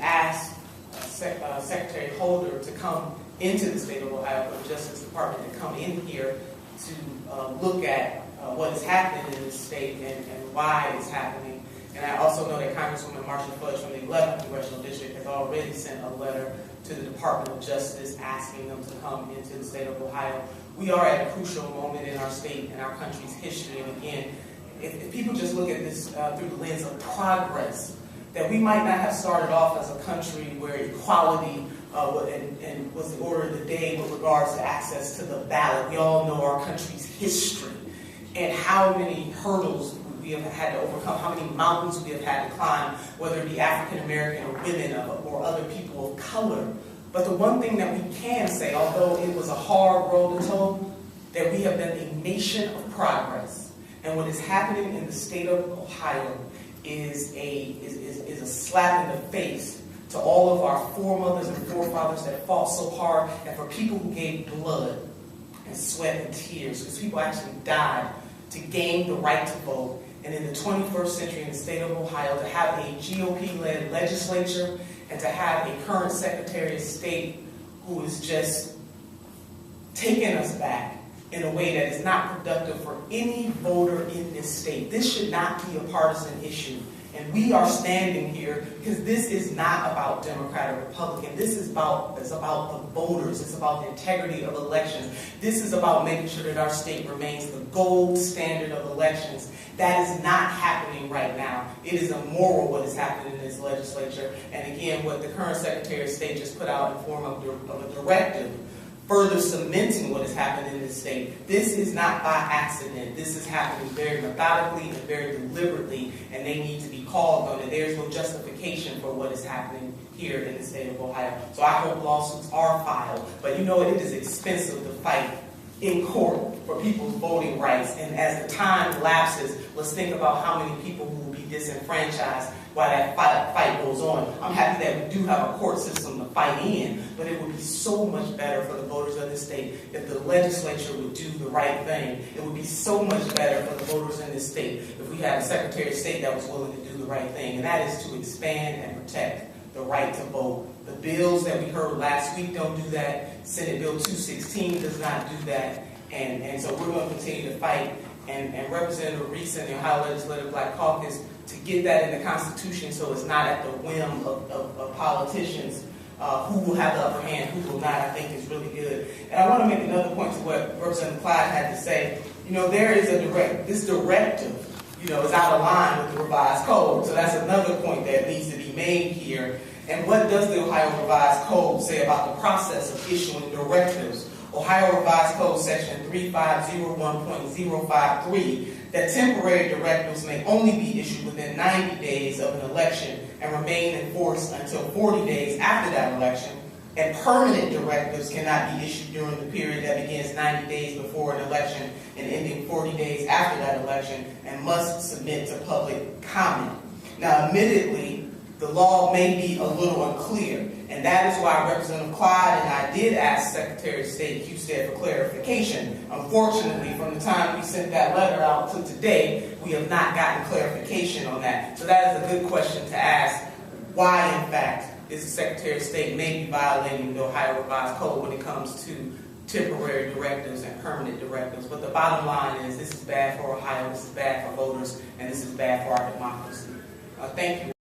ask Secretary Holder to come into the state of Ohio, for the Justice Department to come in here to look at what is happening in this state and why it's happening. And I also know that Congresswoman Marcia Fudge from the 11th Congressional District has already sent a letter to the Department of Justice asking them to come into the state of Ohio. We are at a crucial moment in our state and our country's history. And again, if people just look at this through the lens of progress, that we might not have started off as a country where equality and was the order of the day with regards to access to the ballot. We all know our country's history and how many hurdles we have had to overcome, how many mountains we have had to climb, whether it be African American or women or other people of color. But the one thing that we can say, although it was a hard road to toe, that we have been a nation of progress. And what is happening in the state of Ohio is a slap in the face to all of our foremothers and forefathers that fought so hard, and for people who gave blood and sweat and tears, because people actually died to gain the right to vote. And in the 21st century in the state of Ohio, to have a GOP-led legislature and to have a current Secretary of State who is just taking us back in a way that is not productive for any voter in this state. This should not be a partisan issue. And we are standing here because this is not about Democrat or Republican. This is about the voters. It's about the integrity of elections. This is about making sure that our state remains the gold standard of elections. That is not happening right now. It is immoral what is happening in this legislature. And again, what the current Secretary of State just put out in the form of a directive further cementing what is happening in this state. This is not by accident. This is happening very methodically and very deliberately, and they need to be called on it. There's no justification for what is happening here in the state of Ohio. So I hope lawsuits are filed, but you know it is expensive to fight in court for people's voting rights, and as the time lapses, let's think about how many people who will be disenfranchised while that fight goes on. I'm happy that we do have a court system to fight in, but it would be so much better for the voters of this state if the legislature would do the right thing. It would be so much better for the voters in this state if we had a Secretary of State that was willing to do the right thing, and that is to expand and protect the right to vote. The bills that we heard last week don't do that. Senate Bill 216 does not do that, and so we're going to continue to fight. And Representative Reece and the Ohio Legislative Black Caucus to get that in the Constitution so it's not at the whim of politicians who will have the upper hand, who will not, I think is really good. And I want to make another point to what Representative Clyde had to say. You know, there is this directive, you know, is out of line with the revised code. So that's another point that needs to be made here. And what does the Ohio Revised Code say about the process of issuing directives? Ohio Revised Code Section 3501.053 that temporary directives may only be issued within 90 days of an election and remain in force until 40 days after that election, and permanent directives cannot be issued during the period that begins 90 days before an election and ending 40 days after that election, and must submit to public comment. Now, admittedly, the law may be a little unclear, and that is why Representative Clyde and I did ask Secretary of State Husted for clarification. Unfortunately, from the time we sent that letter out to today, we have not gotten clarification on that. So that is a good question to ask, why in fact is the Secretary of State may be violating the Ohio Revised Code when it comes to temporary directives and permanent directives. But the bottom line is this is bad for Ohio, this is bad for voters, and this is bad for our democracy. Thank you.